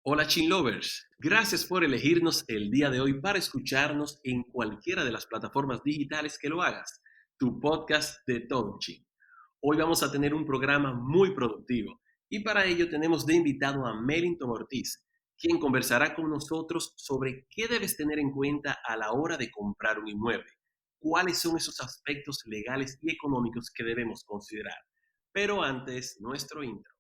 Hola Chin Lovers, gracias por elegirnos el día de hoy para escucharnos en cualquiera de las plataformas digitales que lo hagas, tu podcast de todo Chin. Hoy vamos a tener un programa muy productivo y para ello tenemos de invitado a Mellington Ortiz, quien conversará con nosotros sobre qué debes tener en cuenta a la hora de comprar un inmueble, cuáles son esos aspectos legales y económicos que debemos considerar. Pero antes, nuestro intro.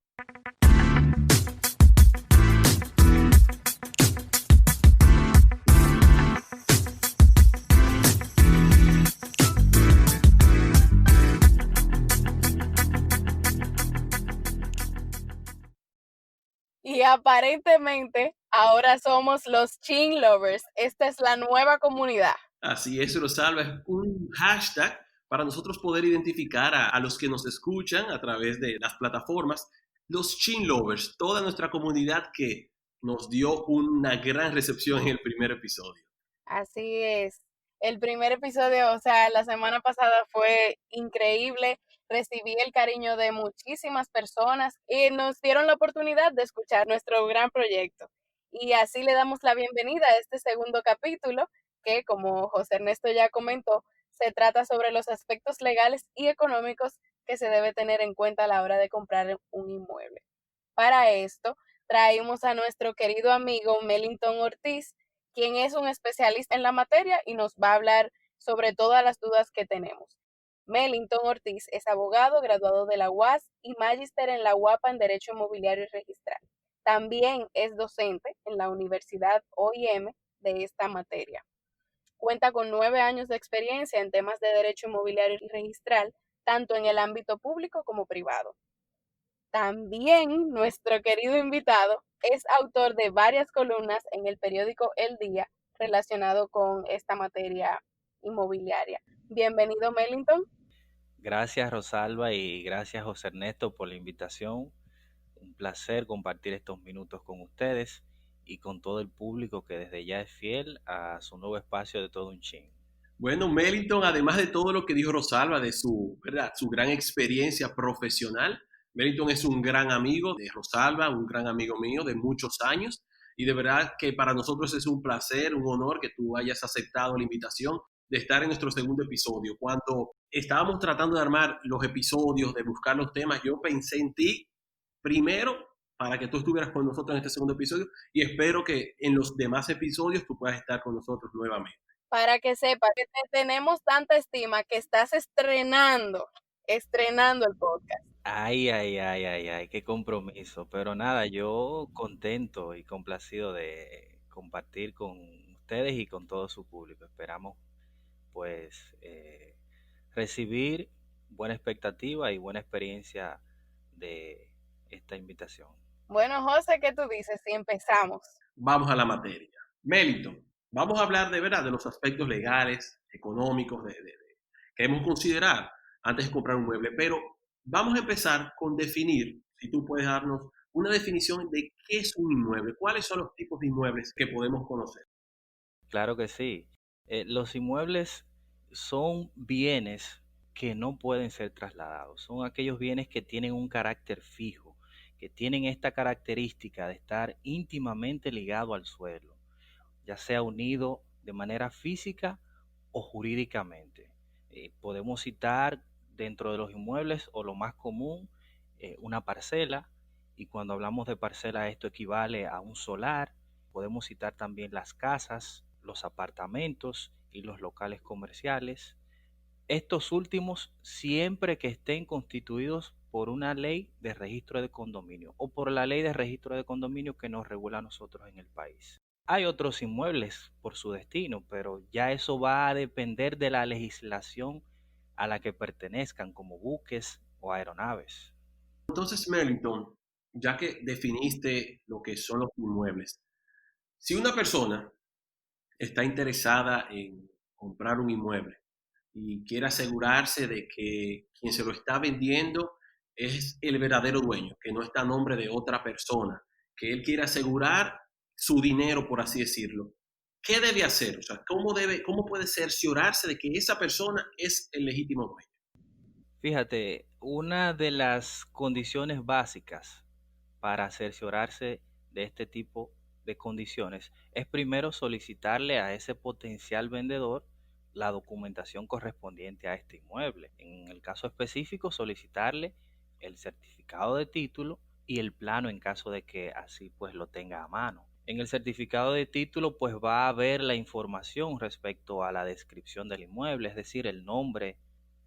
Y aparentemente ahora somos los Chin Lovers. Esta es la nueva comunidad. Así es, Rosalba, es un hashtag para nosotros poder identificar a los que nos escuchan a través de las plataformas, los Chin Lovers, toda nuestra comunidad que nos dio una gran recepción en el primer episodio. Así es. El primer episodio, o sea, la semana pasada fue increíble. Recibí el cariño de muchísimas personas y nos dieron la oportunidad de escuchar nuestro gran proyecto. Y así le damos la bienvenida a este segundo capítulo, que como José Ernesto ya comentó, se trata sobre los aspectos legales y económicos que se debe tener en cuenta a la hora de comprar un inmueble. Para esto, traímos a nuestro querido amigo Mellington Ortiz, quien es un especialista en la materia y nos va a hablar sobre todas las dudas que tenemos. Mellington Ortiz es abogado graduado de la UAS y magíster en la UAPA en Derecho Inmobiliario y Registral. También es docente en la Universidad OIM de esta materia. Cuenta con 9 años de experiencia en temas de derecho inmobiliario y registral, tanto en el ámbito público como privado. También nuestro querido invitado es autor de varias columnas en el periódico El Día relacionado con esta materia inmobiliaria. Bienvenido, Mellington. Gracias Rosalba y gracias José Ernesto por la invitación. Un placer compartir estos minutos con ustedes y con todo el público que desde ya es fiel a su nuevo espacio de Todo un Chin. Bueno, Mellington, además de todo lo que dijo Rosalba, de su, ¿verdad?, su gran experiencia profesional, Mellington es un gran amigo de Rosalba, un gran amigo mío de muchos años, y de verdad que para nosotros es un placer, un honor que tú hayas aceptado la invitación de estar en nuestro segundo episodio. Cuando estábamos tratando de armar los episodios, de buscar los temas, yo pensé en ti primero para que tú estuvieras con nosotros en este segundo episodio y espero que en los demás episodios tú puedas estar con nosotros nuevamente. Para que sepa que te tenemos tanta estima que estás estrenando el podcast. Ay, qué compromiso. Pero nada, yo contento y complacido de compartir con ustedes y con todo su público. Esperamos pues recibir buena expectativa y buena experiencia de esta invitación. Bueno, José, ¿qué tú dices si empezamos? Vamos a la materia. Mellington, vamos a hablar de verdad de los aspectos legales, económicos que debemos considerar antes de comprar un mueble, pero vamos a empezar con definir, si tú puedes darnos una definición de qué es un inmueble, cuáles son los tipos de inmuebles que podemos conocer. Claro que sí. Los inmuebles son bienes que no pueden ser trasladados. Son aquellos bienes que tienen un carácter fijo, que tienen esta característica de estar íntimamente ligado al suelo, ya sea unido de manera física o jurídicamente. Podemos citar dentro de los inmuebles o lo más común, una parcela, y cuando hablamos de parcela esto equivale a un solar. Podemos citar también las casas, los apartamentos y los locales comerciales. Estos últimos siempre que estén constituidos por una ley de registro de condominio o por la ley de registro de condominio que nos regula a nosotros en el país. Hay otros inmuebles por su destino, pero ya eso va a depender de la legislación a la que pertenezcan, como buques o aeronaves. Entonces, Mellington, ya que definiste lo que son los inmuebles, si una persona está interesada en comprar un inmueble y quiere asegurarse de que quien se lo está vendiendo es el verdadero dueño, que no está a nombre de otra persona, que él quiere asegurar su dinero, por así decirlo. ¿Qué debe hacer? O sea, cómo puede cerciorarse de que esa persona es el legítimo dueño? Fíjate, una de las condiciones básicas para cerciorarse de este tipo de condiciones es primero solicitarle a ese potencial vendedor la documentación correspondiente a este inmueble. En el caso específico, solicitarle el certificado de título y el plano en caso de que así pues lo tenga a mano. En el certificado de título pues va a haber la información respecto a la descripción del inmueble, es decir, el nombre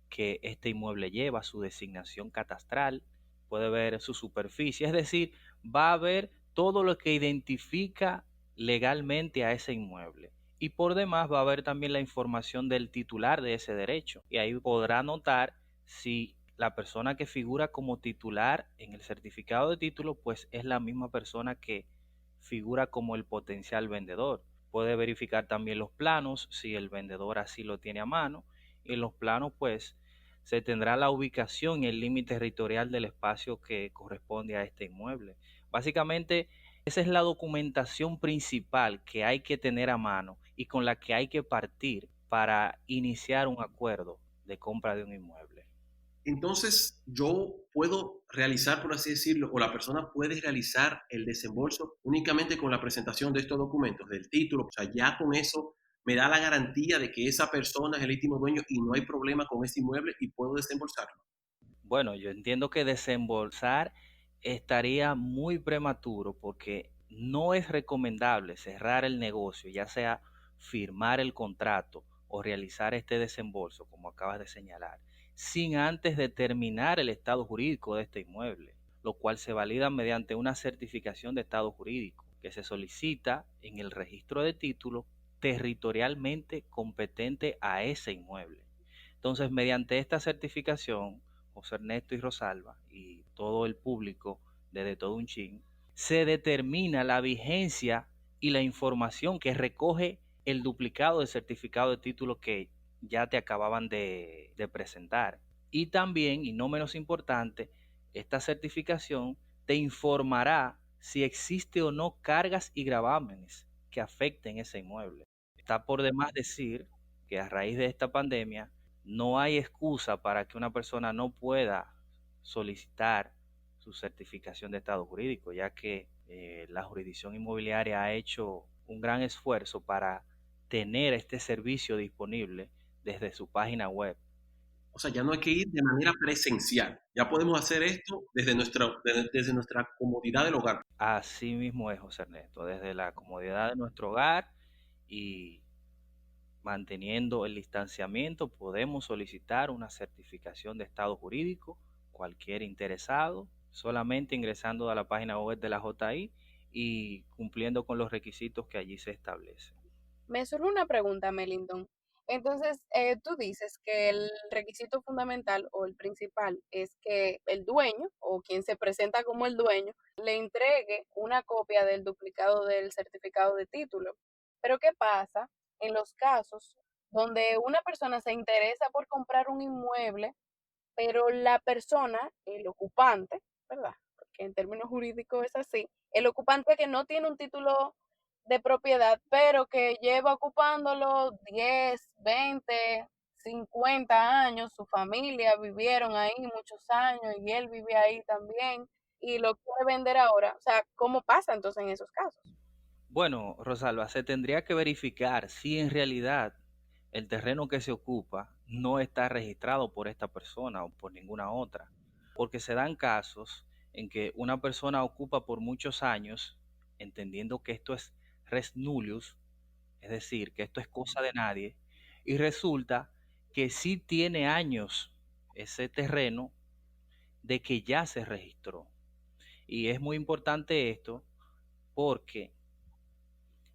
que este inmueble lleva, su designación catastral, puede ver su superficie, es decir, va a ver todo lo que identifica legalmente a ese inmueble. Y por demás va a haber también la información del titular de ese derecho. Y ahí podrá notar si la persona que figura como titular en el certificado de título, pues es la misma persona que figura como el potencial vendedor. Puede verificar también los planos si el vendedor así lo tiene a mano. Y en los planos, pues, se tendrá la ubicación y el límite territorial del espacio que corresponde a este inmueble. Básicamente, esa es la documentación principal que hay que tener a mano y con la que hay que partir para iniciar un acuerdo de compra de un inmueble. Entonces, yo puedo realizar, por así decirlo, o la persona puede realizar el desembolso únicamente con la presentación de estos documentos, del título. O sea, ya con eso me da la garantía de que esa persona es el legítimo dueño y no hay problema con este inmueble y puedo desembolsarlo. Bueno, yo entiendo que desembolsar estaría muy prematuro porque no es recomendable cerrar el negocio, ya sea firmar el contrato o realizar este desembolso, como acabas de señalar, sin antes determinar el estado jurídico de este inmueble, lo cual se valida mediante una certificación de estado jurídico que se solicita en el registro de títulos territorialmente competente a ese inmueble. Entonces, mediante esta certificación, José Ernesto y Rosalba y todo el público desde todo un chin, se determina la vigencia y la información que recoge el duplicado del certificado de título que ya te acababan de presentar. Y también, y no menos importante, esta certificación te informará si existe o no cargas y gravámenes que afecten ese inmueble. Está por demás decir que a raíz de esta pandemia no hay excusa para que una persona no pueda solicitar su certificación de estado jurídico, ya que la jurisdicción inmobiliaria ha hecho un gran esfuerzo para tener este servicio disponible desde su página web. O sea, ya no hay que ir de manera presencial. Ya podemos hacer esto desde nuestra comodidad del hogar. Así mismo es, José Ernesto, desde la comodidad de nuestro hogar y manteniendo el distanciamiento, podemos solicitar una certificación de estado jurídico. Cualquier interesado, solamente ingresando a la página web de la JI y cumpliendo con los requisitos que allí se establecen. Me surge una pregunta, Melindon. Entonces, tú dices que el requisito fundamental o el principal es que el dueño o quien se presenta como el dueño le entregue una copia del duplicado del certificado de título. Pero ¿qué pasa en los casos donde una persona se interesa por comprar un inmueble, pero la persona, el ocupante, ¿verdad? Porque en términos jurídicos es así, el ocupante que no tiene un título de propiedad, pero que lleva ocupándolo 10, 20, 50 años, su familia vivieron ahí muchos años y él vive ahí también y lo quiere vender ahora. O sea, ¿cómo pasa entonces en esos casos? Bueno, Rosalba, se tendría que verificar si en realidad el terreno que se ocupa no está registrado por esta persona o por ninguna otra, porque se dan casos en que una persona ocupa por muchos años, entendiendo que esto es res nullius, es decir, que esto es cosa de nadie, y resulta que sí tiene años ese terreno de que ya se registró. Y es muy importante esto porque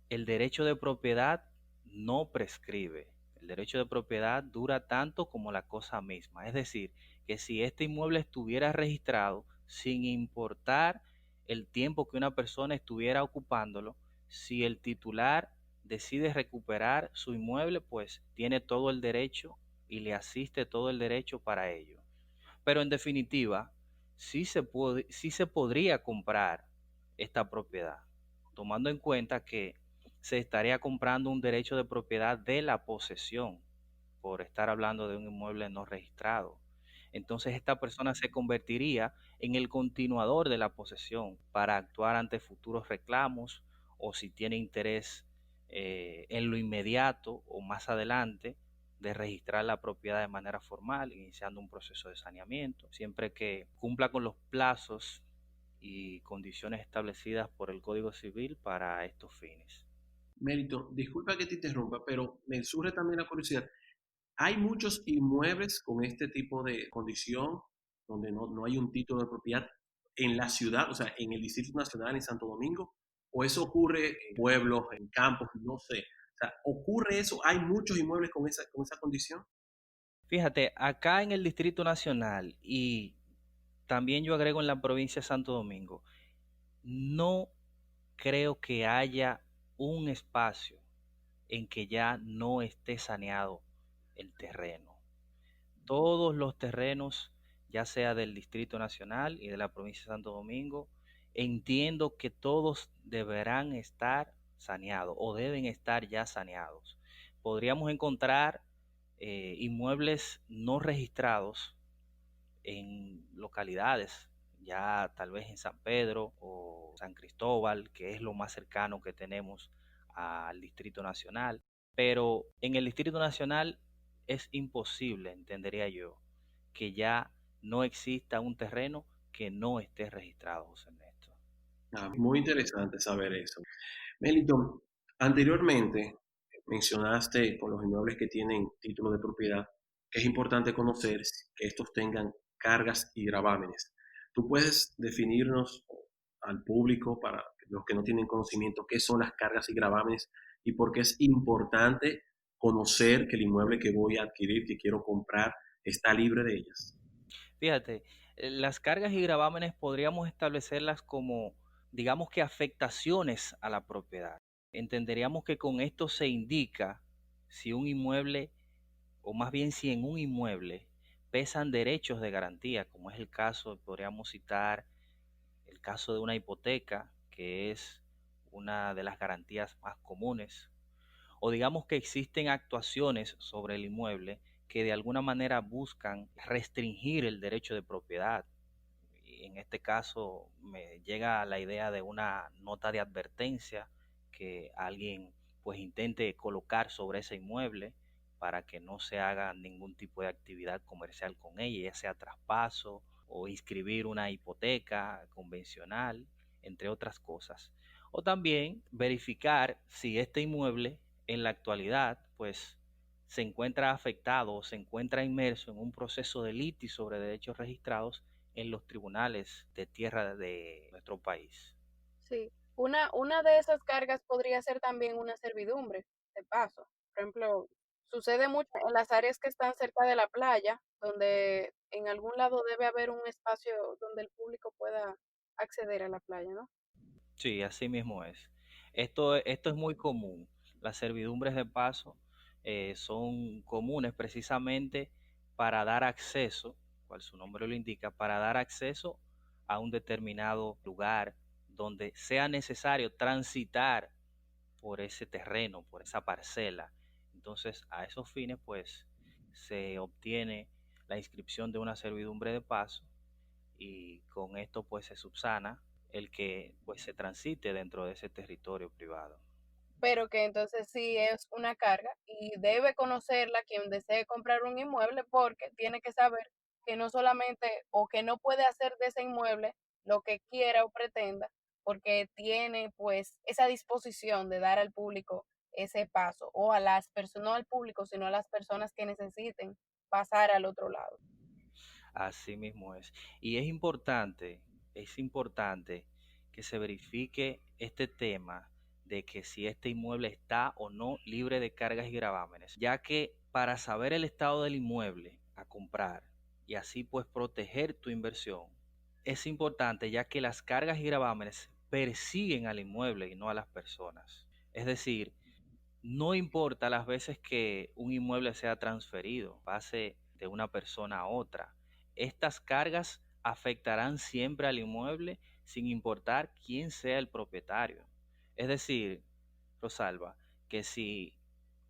el derecho de propiedad no prescribe. El derecho de propiedad dura tanto como la cosa misma. Es decir, que si este inmueble estuviera registrado, sin importar el tiempo que una persona estuviera ocupándolo, si el titular decide recuperar su inmueble, pues tiene todo el derecho y le asiste todo el derecho para ello. Pero en definitiva, sí se podría comprar esta propiedad, tomando en cuenta que se estaría comprando un derecho de propiedad de la posesión por estar hablando de un inmueble no registrado. entonces esta persona se convertiría en el continuador de la posesión para actuar ante futuros reclamos o si tiene interés en lo inmediato o más adelante de registrar la propiedad de manera formal, iniciando un proceso de saneamiento, siempre que cumpla con los plazos y condiciones establecidas por el Código Civil para estos fines. Mérito, disculpa que te interrumpa, pero me surge también la curiosidad. ¿Hay muchos inmuebles con este tipo de condición donde no hay un título de propiedad en la ciudad, o sea, en el Distrito Nacional, en Santo Domingo? ¿O eso ocurre en pueblos, en campos, no sé? O sea, ¿ocurre eso? ¿Hay muchos inmuebles con esa condición? Fíjate, acá en el Distrito Nacional y también yo agrego en la provincia de Santo Domingo, no creo que haya un espacio en que ya no esté saneado el terreno. Todos los terrenos, ya sea del Distrito Nacional y de la provincia de Santo Domingo, entiendo que todos deberán estar saneados o deben estar ya saneados. Podríamos encontrar inmuebles no registrados en localidades, ya tal vez en San Pedro o San Cristóbal, que es lo más cercano que tenemos al Distrito Nacional. Pero en el Distrito Nacional es imposible, entendería yo, que ya no exista un terreno que no esté registrado, José Ernesto. Muy interesante saber eso. Meliton, anteriormente mencionaste con los inmuebles que tienen título de propiedad que es importante conocer que estos tengan cargas y gravámenes. ¿Tú puedes definirnos al público, para los que no tienen conocimiento, qué son las cargas y gravámenes y por qué es importante conocer que el inmueble que voy a adquirir, que quiero comprar, está libre de ellas? Fíjate, las cargas y gravámenes podríamos establecerlas como, digamos que afectaciones a la propiedad. Entenderíamos que con esto se indica si un inmueble, o más bien si en un inmueble pesan derechos de garantía, como es el caso, podríamos citar el caso de una hipoteca, que es una de las garantías más comunes, o digamos que existen actuaciones sobre el inmueble que de alguna manera buscan restringir el derecho de propiedad. Y en este caso me llega a la idea de una nota de advertencia que alguien pues intente colocar sobre ese inmueble para que no se haga ningún tipo de actividad comercial con ella, ya sea traspaso o inscribir una hipoteca convencional, entre otras cosas. O también verificar si este inmueble en la actualidad pues se encuentra afectado o se encuentra inmerso en un proceso de litis sobre derechos registrados en los tribunales de tierra de nuestro país. Sí, una de esas cargas podría ser también una servidumbre, de paso. Por ejemplo, sucede mucho en las áreas que están cerca de la playa, donde en algún lado debe haber un espacio donde el público pueda acceder a la playa, ¿no? Sí, así mismo es. Esto es muy común. Las servidumbres de paso son comunes precisamente para dar acceso, cual su nombre lo indica, para dar acceso a un determinado lugar donde sea necesario transitar por ese terreno, por esa parcela. Entonces, a esos fines, pues, se obtiene la inscripción de una servidumbre de paso y con esto, pues, se subsana el que, pues, se transite dentro de ese territorio privado. Pero que entonces sí es una carga y debe conocerla quien desee comprar un inmueble porque tiene que saber que no solamente o que no puede hacer de ese inmueble lo que quiera o pretenda porque tiene pues esa disposición de dar al público ese paso o a las personas, no al público, sino a las personas que necesiten pasar al otro lado. Así mismo es. Y es importante que se verifique este tema de que si este inmueble está o no libre de cargas y gravámenes, ya que para saber el estado del inmueble a comprar y así pues proteger tu inversión, es importante ya que las cargas y gravámenes persiguen al inmueble y no a las personas. Es decir, no importa las veces que un inmueble sea transferido, pase de una persona a otra. Estas cargas afectarán siempre al inmueble sin importar quién sea el propietario. Es decir, Rosalba, que si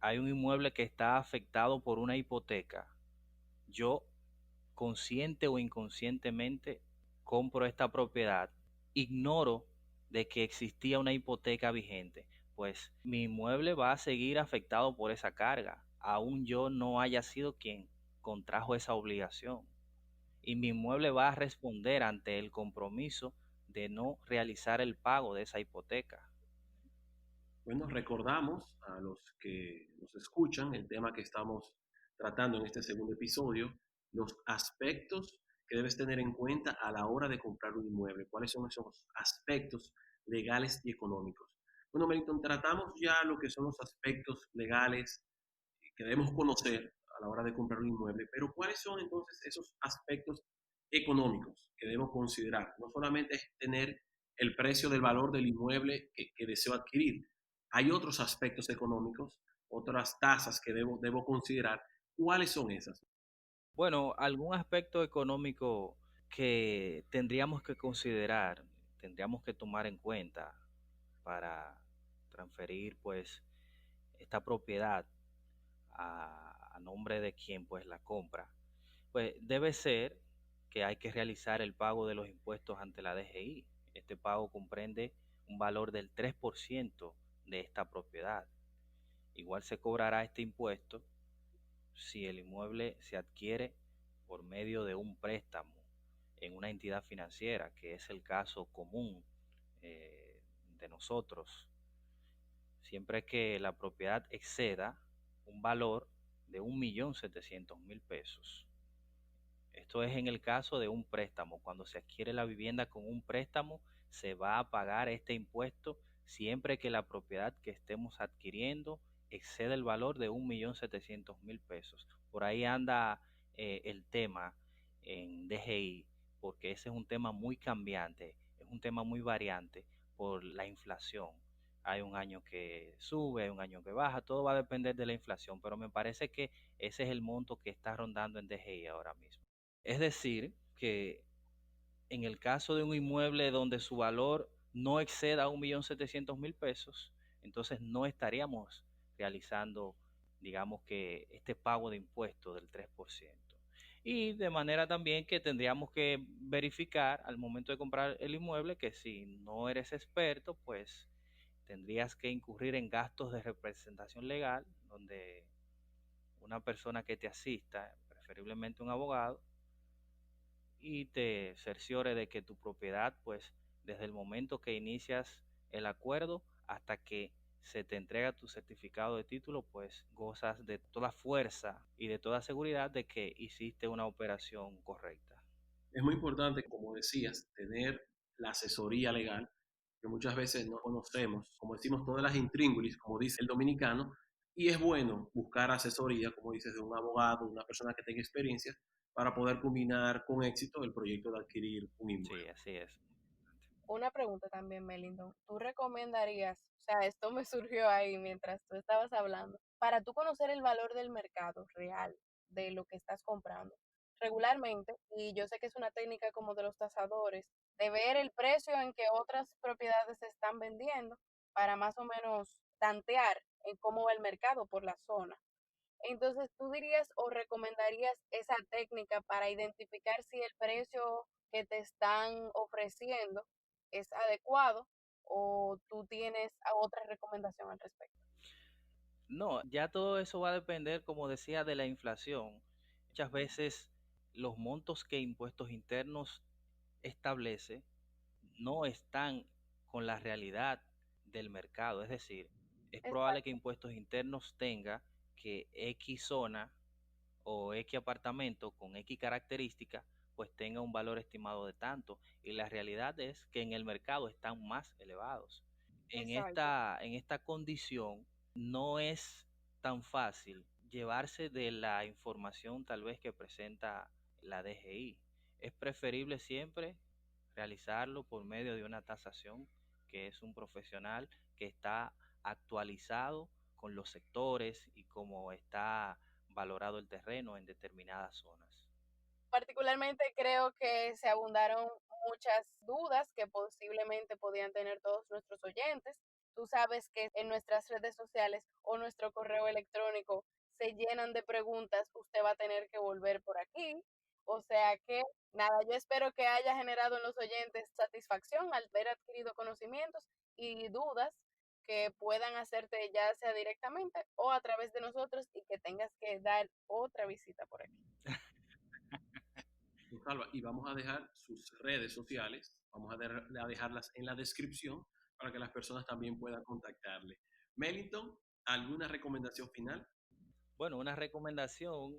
hay un inmueble que está afectado por una hipoteca, yo consciente o inconscientemente compro esta propiedad, ignoro de que existía una hipoteca vigente, pues mi inmueble va a seguir afectado por esa carga, aun yo no haya sido quien contrajo esa obligación. Y mi inmueble va a responder ante el compromiso de no realizar el pago de esa hipoteca. Bueno, recordamos a los que nos escuchan el tema que estamos tratando en este segundo episodio, los aspectos que debes tener en cuenta a la hora de comprar un inmueble. ¿Cuáles son esos aspectos legales y económicos? Bueno, Melton, tratamos ya lo que son los aspectos legales que debemos conocer a la hora de comprar un inmueble, pero ¿cuáles son entonces esos aspectos económicos que debemos considerar? No solamente es tener el precio del valor del inmueble que deseo adquirir, hay otros aspectos económicos, otras tasas que debo considerar. ¿Cuáles son esas? Bueno, algún aspecto económico que tendríamos que considerar, tendríamos que tomar en cuenta para transferir pues esta propiedad a nombre de quien pues la compra, pues debe ser que hay que realizar el pago de los impuestos ante la DGI. Este pago comprende un valor del 3% de esta propiedad. Igual se cobrará este impuesto si el inmueble se adquiere por medio de un préstamo en una entidad financiera, que es el caso común de nosotros, siempre que la propiedad exceda un valor de 1.700.000 pesos. Esto es en el caso de un préstamo. Cuando se adquiere la vivienda con un préstamo, se va a pagar este impuesto siempre que la propiedad que estemos adquiriendo exceda el valor de 1.700.000 pesos. Por ahí anda el tema en DGI, porque ese es un tema muy cambiante, es un tema muy variante por la inflación. Hay un año que sube, hay un año que baja, todo va a depender de la inflación, pero me parece que ese es el monto que está rondando en DGI ahora mismo. Es decir, que en el caso de un inmueble donde su valor no exceda 1.700.000 pesos, entonces no estaríamos realizando, digamos que, este pago de impuestos del 3%. Y de manera también que tendríamos que verificar al momento de comprar el inmueble que si no eres experto, pues tendrías que incurrir en gastos de representación legal, donde una persona que te asista, preferiblemente un abogado, y te cerciore de que tu propiedad, pues desde el momento que inicias el acuerdo hasta que se te entrega tu certificado de título, pues gozas de toda fuerza y de toda seguridad de que hiciste una operación correcta. Es muy importante, como decías, tener la asesoría legal, que muchas veces no conocemos, como decimos, todas las intríngulis, como dice el dominicano, y es bueno buscar asesoría, como dices, de un abogado, una persona que tenga experiencia, para poder culminar con éxito el proyecto de adquirir un Sí, inmueble. así es. Una pregunta también, Melindon. ¿Tú recomendarías, o sea, esto me surgió ahí mientras tú estabas hablando, para tú conocer el valor del mercado real de lo que estás comprando regularmente, y yo sé que es una técnica como de los tasadores, de ver el precio en que otras propiedades se están vendiendo para más o menos tantear en cómo va el mercado por la zona? Entonces, ¿tú dirías o recomendarías esa técnica para identificar si el precio que te están ofreciendo es adecuado o tú tienes otra recomendación al respecto? No, ya todo eso va a depender, como decía, de la inflación. Muchas veces los montos que Impuestos Internos establece no están con la realidad del mercado. Es decir, es probable que Exacto, Impuestos Internos tenga que X zona o X apartamento con X característica pues tenga un valor estimado de tanto, y la realidad es que en el mercado están más elevados. exacto. En esta condición no es tan fácil llevarse de la información tal vez que presenta la DGI. Es preferible siempre realizarlo por medio de una tasación, que es un profesional que está actualizado con los sectores y cómo está valorado el terreno en determinadas zonas. Particularmente creo que se abundaron muchas dudas que posiblemente podían tener todos nuestros oyentes. Tú sabes que en nuestras redes sociales o nuestro correo electrónico se llenan de preguntas. Usted va a tener que volver por aquí O sea que, nada, yo espero que haya generado en los oyentes satisfacción al haber adquirido conocimientos y dudas que puedan hacerte ya sea directamente o a través de nosotros y que tengas que dar otra visita por aquí. Salva, y vamos a dejar sus redes sociales, vamos a dejarlas en la descripción para que las personas también puedan contactarle. Mellington, ¿alguna recomendación final? Bueno, una recomendación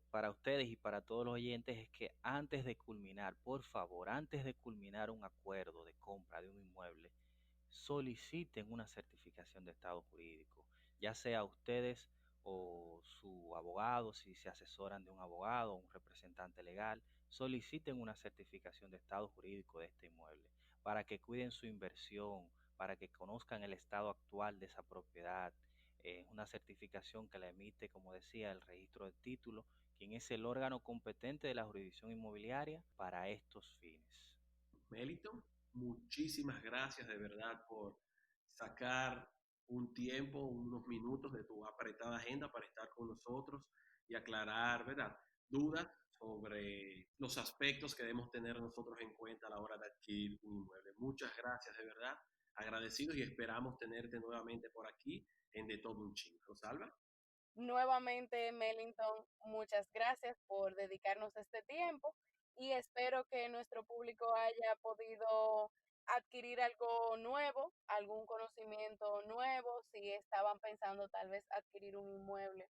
para ustedes y para todos los oyentes es que antes de culminar, por favor, antes de culminar un acuerdo de compra de un inmueble, soliciten una certificación de estado jurídico, ya sea ustedes o su abogado, si se asesoran de un abogado o un representante legal, soliciten una certificación de estado jurídico de este inmueble para que cuiden su inversión, para que conozcan el estado actual de esa propiedad. Es una certificación que la emite, como decía, el registro de título, quien es el órgano competente de la jurisdicción inmobiliaria para estos fines. Mellington, muchísimas gracias de verdad por sacar un tiempo, unos minutos de tu apretada agenda para estar con nosotros y aclarar, ¿verdad?, dudas sobre los aspectos que debemos tener nosotros en cuenta a la hora de adquirir un inmueble. Muchas gracias de verdad, agradecidos y esperamos tenerte nuevamente por aquí en De Todo Un Chin. Rosalba. Nuevamente, Mellington, muchas gracias por dedicarnos este tiempo y espero que nuestro público haya podido adquirir algo nuevo, algún conocimiento nuevo, si estaban pensando tal vez adquirir un inmueble,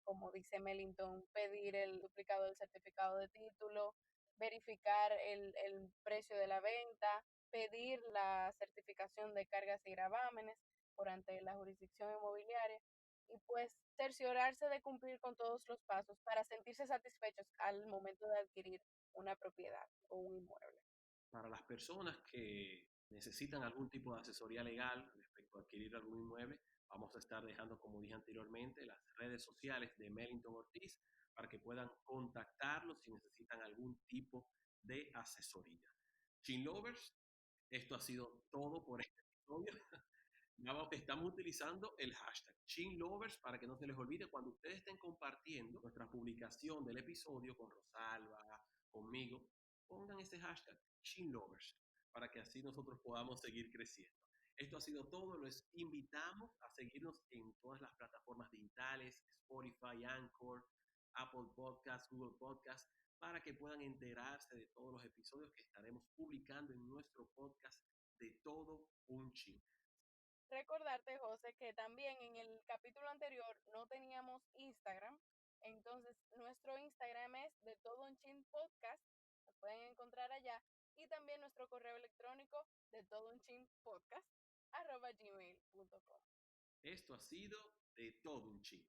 como dice Mellington, pedir el duplicado del certificado de título, verificar el precio de la venta, pedir la certificación de cargas y gravámenes por ante la jurisdicción inmobiliaria y pues cerciorarse de cumplir con todos los pasos para sentirse satisfechos al momento de adquirir una propiedad o un inmueble. Para las personas que necesitan algún tipo de asesoría legal respecto a adquirir algún inmueble, vamos a estar dejando, como dije anteriormente, las redes sociales de Mellington Ortiz para que puedan contactarlos si necesitan algún tipo de asesoría. Chin Lovers, esto ha sido todo por este episodio. Estamos utilizando el hashtag ChinLovers para que no se les olvide cuando ustedes estén compartiendo nuestra publicación del episodio con Rosalba, conmigo, pongan ese hashtag ChinLovers para que así nosotros podamos seguir creciendo. Esto ha sido todo. Los invitamos a seguirnos en todas las plataformas digitales, Spotify, Anchor, Apple Podcasts, Google Podcasts, para que puedan enterarse de todos los episodios que estaremos publicando en nuestro podcast De Todo Un Chin. Recordarte, José, que también en el capítulo anterior no teníamos Instagram, entonces nuestro Instagram es de todo un chin podcast, lo pueden encontrar allá, y también nuestro correo electrónico de todo un chin podcast @gmail.com. Esto ha sido De Todo Un Chin.